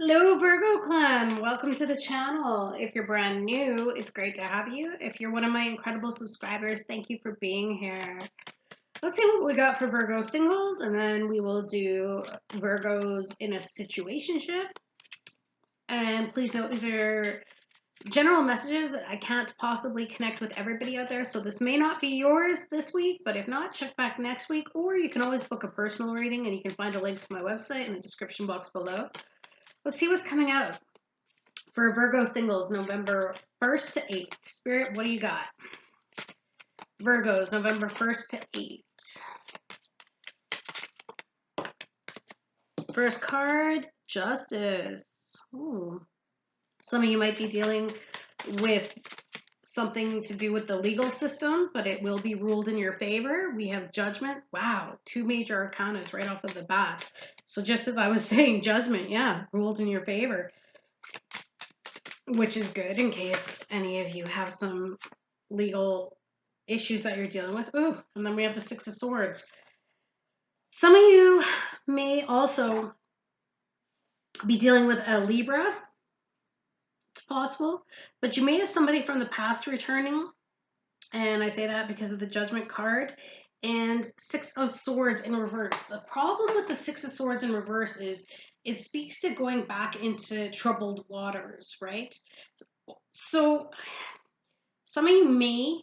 Hello, Virgo clan. Welcome to the channel. If you're brand new, it's great to have you. If you're one of my incredible subscribers, thank you for being here. Let's see what we got for Virgo singles, and then we will do Virgos in a situationship. And please note, these are general messages. I can't possibly connect with everybody out there, so this may not be yours this week, but if not, check back next week, or you can always book a personal reading, and you can find a link to my website in the description box below. Let's see what's coming out for Virgo singles, November 1st to 8th. Spirit, what do you got? Virgos, November 1st to 8th. First card, Justice. Ooh. Some of you might be dealing with something to do with the legal system, but it will be ruled in your favor. We have Judgment. Wow, two major arcanas right off of the bat. So just as I was saying, Judgment, yeah, ruled in your favor, which is good in case any of you have some legal issues that you're dealing with. Ooh, and then we have the Six of Swords. Some of you may also be dealing with a Libra. It's possible, but you may have somebody from the past returning, and I say that because of the Judgment card. And Six of Swords in reverse. The problem with the Six of Swords in reverse is it speaks to going back into troubled waters, right? So some of you may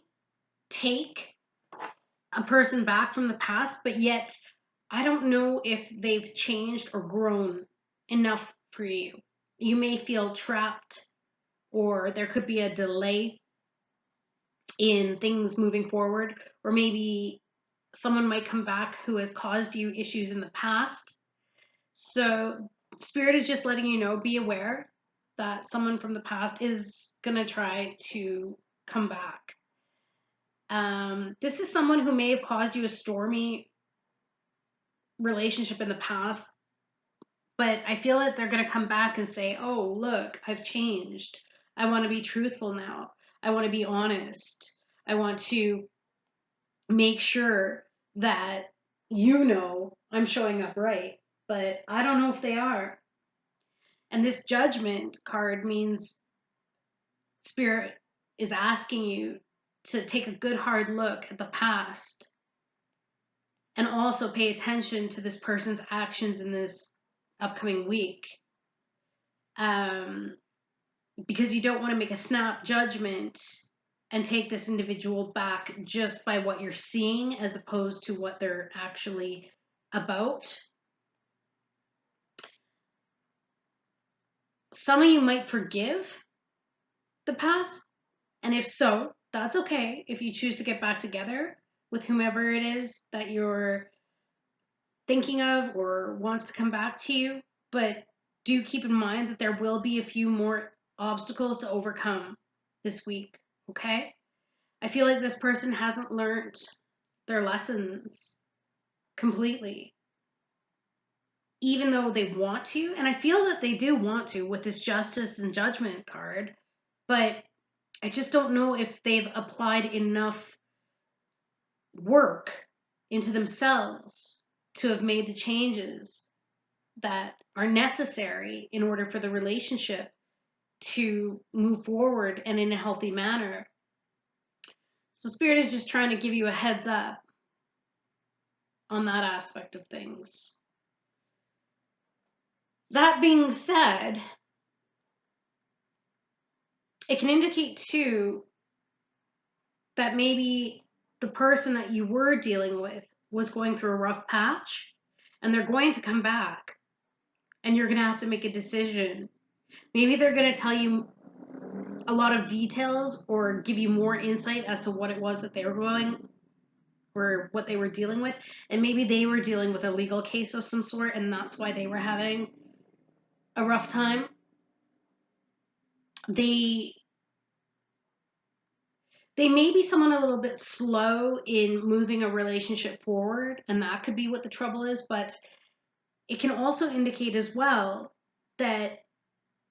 take a person back from the past, but yet I don't know if they've changed or grown enough for you. You may feel trapped, or there could be a delay in things moving forward, or maybe someone might come back who has caused you issues in the past. So Spirit is just letting you know, be aware that someone from the past is going to try to come back. This is someone who may have caused you a stormy relationship in the past, but I feel that they're going to come back and say, oh, look, I've changed. I want to be truthful now. I want to be honest. I want to make sure that I'm showing up right, but I don't know if they are. And this Judgment card means Spirit is asking you to take a good hard look at the past and also pay attention to this person's actions in this upcoming week. Because you don't want to make a snap judgment and take this individual back just by what you're seeing as opposed to what they're actually about. Some of you might forgive the past, and if so, that's okay if you choose to get back together with whomever it is that you're thinking of or wants to come back to you. But do keep in mind that there will be a few more obstacles to overcome this week, okay? I feel like this person hasn't learned their lessons completely, even though they want to. And I feel that they do want to with this Justice and Judgment card, but I just don't know if they've applied enough work into themselves to have made the changes that are necessary in order for the relationship to move forward and in a healthy manner. So Spirit is just trying to give you a heads up on that aspect of things. That being said, it can indicate too that maybe the person that you were dealing with was going through a rough patch, and they're going to come back, and you're going to have to make a decision. Maybe they're going to tell you a lot of details or give you more insight as to what it was that they were going or what they were dealing with. And maybe they were dealing with a legal case of some sort, and that's why they were having a rough time. They may be someone a little bit slow in moving a relationship forward, and that could be what the trouble is. But it can also indicate as well that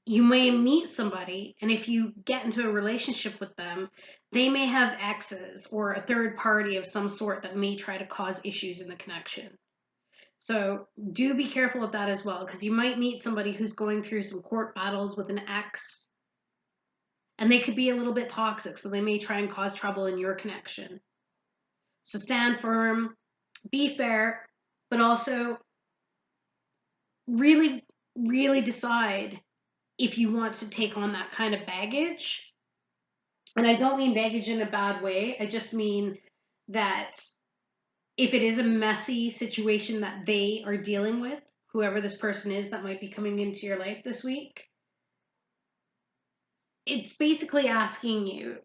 you may meet somebody, and if you get into a relationship with them, they may have exes or a third party of some sort that may try to cause issues in the connection. So do be careful with that as well, because you might meet somebody who's going through some court battles with an ex, and they could be a little bit toxic, so they may try and cause trouble in your connection. So stand firm, be fair, but also really, really decide if you want to take on that kind of baggage. And I don't mean baggage in a bad way. I just mean that if it is a messy situation that they are dealing with, whoever this person is that might be coming into your life this week, it's basically asking you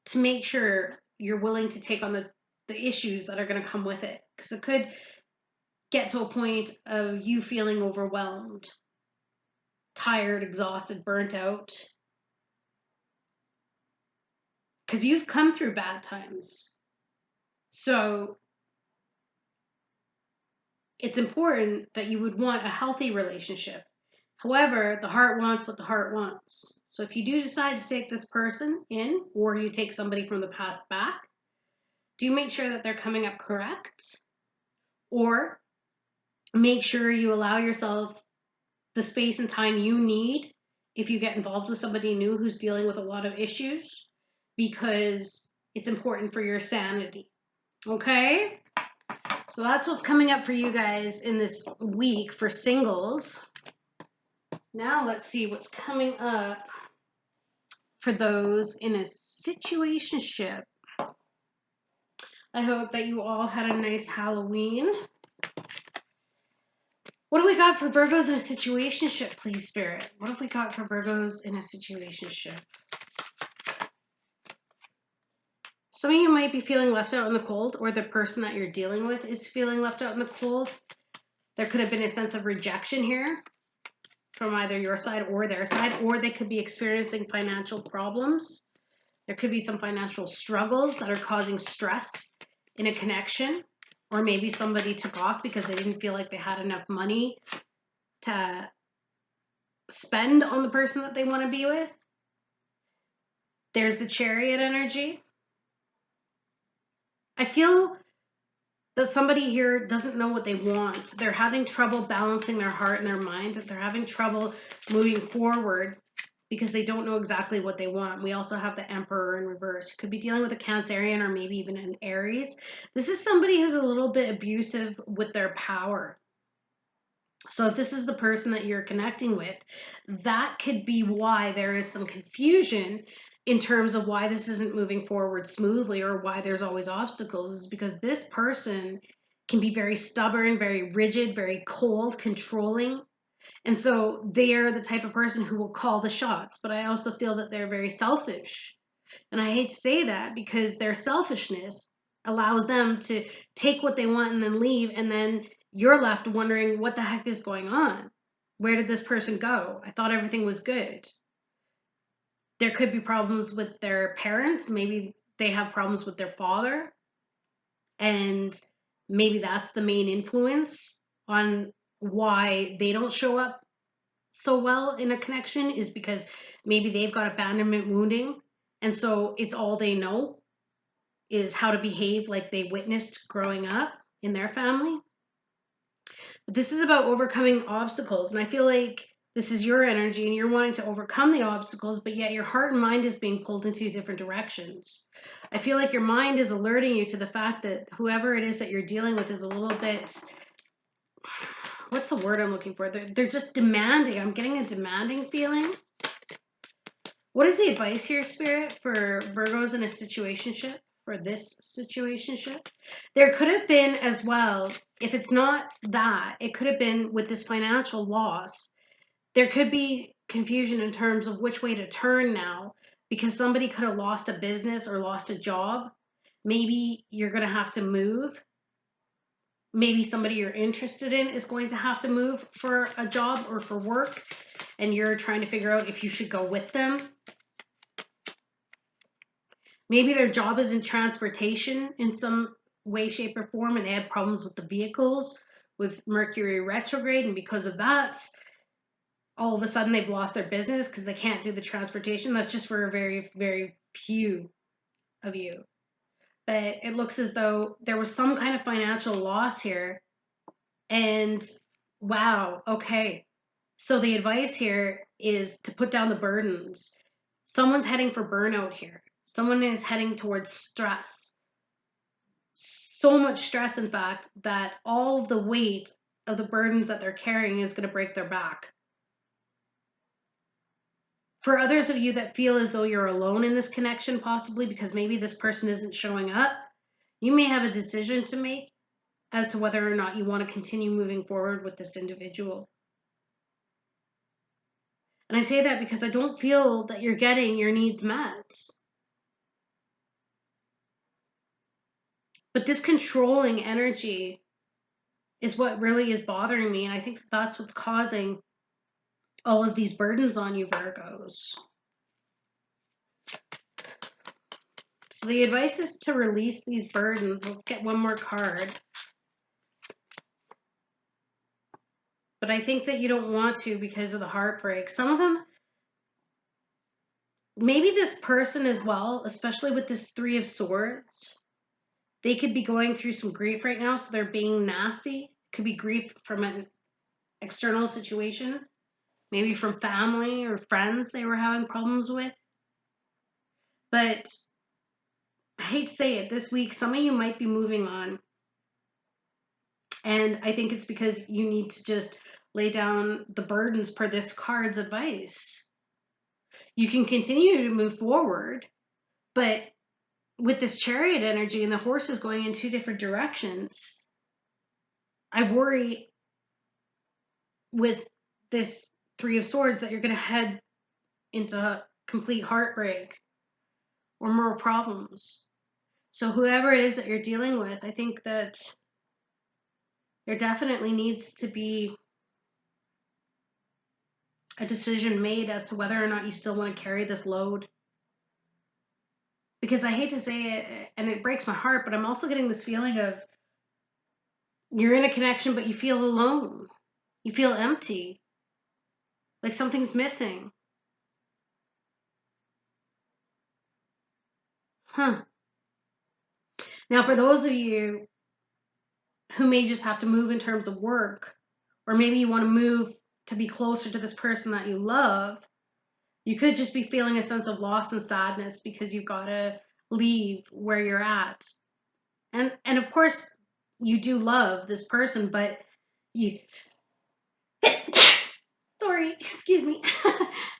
to make sure you're willing to take on the issues that are going to come with it. Because it could get to a point of you feeling overwhelmed, tired, exhausted, burnt out. Because you've come through bad times. So it's important that you would want a healthy relationship. However, the heart wants what the heart wants. So if you do decide to take this person in, or you take somebody from the past back, do make sure that they're coming up correct, or make sure you allow yourself the space and time you need if you get involved with somebody new who's dealing with a lot of issues, because it's important for your sanity. Okay? So that's what's coming up for you guys in this week for singles. Now let's see what's coming up for those in a situationship. I hope that you all had a nice Halloween. What do we got for Virgos in a situationship, please, Spirit? What have we got for Virgos in a situationship? Some of you might be feeling left out in the cold, or the person that you're dealing with is feeling left out in the cold. There could have been a sense of rejection here from either your side or their side, or they could be experiencing financial problems. There could be some financial struggles that are causing stress in a connection, or maybe somebody took off because they didn't feel like they had enough money to spend on the person that they want to be with. There's the Chariot energy. I feel that somebody here doesn't know what they want. They're having trouble balancing their heart and their mind. They're having trouble moving forward because they don't know exactly what they want. We also have the Emperor in reverse. You could be dealing with a Cancerian or maybe even an Aries. This is somebody who's a little bit abusive with their power. So if this is the person that you're connecting with, that could be why there is some confusion in terms of why this isn't moving forward smoothly, or why there's always obstacles, is because this person can be very stubborn, very rigid, very cold, controlling. And so they're the type of person who will call the shots. But I also feel that they're very selfish. And I hate to say that, because their selfishness allows them to take what they want and then leave, and then you're left wondering what the heck is going on. Where did this person go? I thought everything was good. There could be problems with their parents. Maybe they have problems with their father. And maybe that's the main influence on why they don't show up so well in a connection, is because maybe they've got abandonment wounding. And so it's all they know is how to behave like they witnessed growing up in their family. But this is about overcoming obstacles. And I feel like this is your energy and you're wanting to overcome the obstacles, but yet your heart and mind is being pulled in two different directions. I feel like your mind is alerting you to the fact that whoever it is that you're dealing with is a little bit, what's the word I'm looking for? They're just demanding. I'm getting a demanding feeling. What is the advice here, Spirit, for Virgos in a situationship, for this situationship? There could have been as well, if it's not that, it could have been with this financial loss. There could be confusion in terms of which way to turn now, because somebody could have lost a business or lost a job. Maybe you're going to have to move. Maybe somebody you're interested in is going to have to move for a job or for work, and you're trying to figure out if you should go with them. Maybe their job is in transportation in some way, shape, or form, and they had problems with the vehicles with Mercury retrograde, and because of that, all of a sudden they've lost their business because they can't do the transportation. That's just for a very, very few of you. but it looks as though there was some kind of financial loss here. And wow, okay. So the advice here is to put down the burdens. Someone's heading for burnout here. Someone is heading towards stress. So much stress, in fact, that all of the weight of the burdens that they're carrying is going to break their back. For others of you that feel as though you're alone in this connection, possibly because maybe this person isn't showing up, you may have a decision to make as to whether or not you want to continue moving forward with this individual. And I say that because I don't feel that you're getting your needs met. But this controlling energy is what really is bothering me. And I think that's what's causing all of these burdens on you, Virgos. So the advice is to release these burdens. Let's get one more card. But I think that you don't want to because of the heartbreak. Some of them, maybe this person as well, especially with this Three of Swords, they could be going through some grief right now, so they're being nasty. It could be grief from an external situation, maybe from family or friends they were having problems with. But I hate to say it, this week, some of you might be moving on. And I think it's because you need to just lay down the burdens per this card's advice. You can continue to move forward, but with this Chariot energy and the horses going in two different directions, I worry with this Three of Swords that you're going to head into complete heartbreak or more problems. So whoever it is that you're dealing with, I think that there definitely needs to be a decision made as to whether or not you still want to carry this load. Because I hate to say it, and it breaks my heart, but I'm also getting this feeling of you're in a connection, but you feel alone. You feel empty. Like something's missing. Now, for those of you who may just have to move in terms of work, or maybe you want to move to be closer to this person that you love, you could just be feeling a sense of loss and sadness because you've got to leave where you're at. And of course, you do love this person, but you... Sorry, excuse me.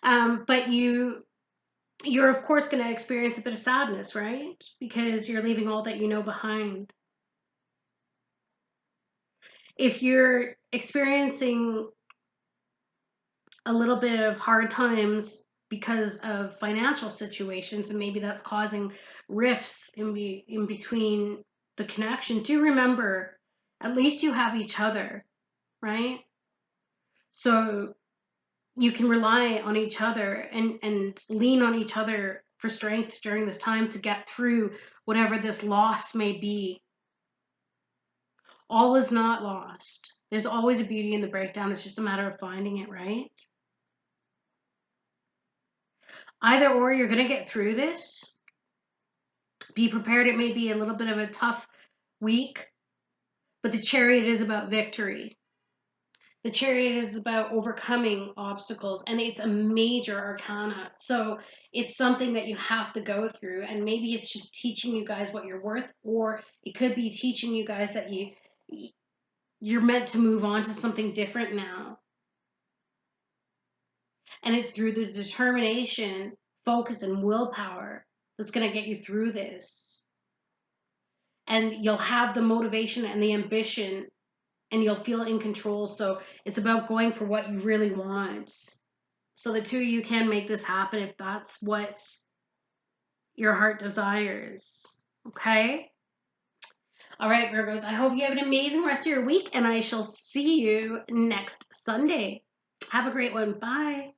But you're of course going to experience a bit of sadness, right? Because you're leaving all that you know behind. If you're experiencing a little bit of hard times because of financial situations, and maybe that's causing rifts in between the connection, do remember, at least you have each other, right? So you can rely on each other and lean on each other for strength during this time to get through whatever this loss may be. All is not lost. There's always a beauty in the breakdown. It's just a matter of finding it, right? Either or, you're going to get through this. Be prepared. It may be a little bit of a tough week, but the Chariot is about victory. The Chariot is about overcoming obstacles, and it's a major arcana. So it's something that you have to go through, and maybe it's just teaching you guys what you're worth, or it could be teaching you guys that you're meant to move on to something different now. And it's through the determination, focus, and willpower that's going to get you through this. And you'll have the motivation and the ambition, and you'll feel in control. So it's about going for what you really want. So the two of you can make this happen if that's what your heart desires. Okay? All right, Virgos, I hope you have an amazing rest of your week, and I shall see you next Sunday. Have a great one. Bye.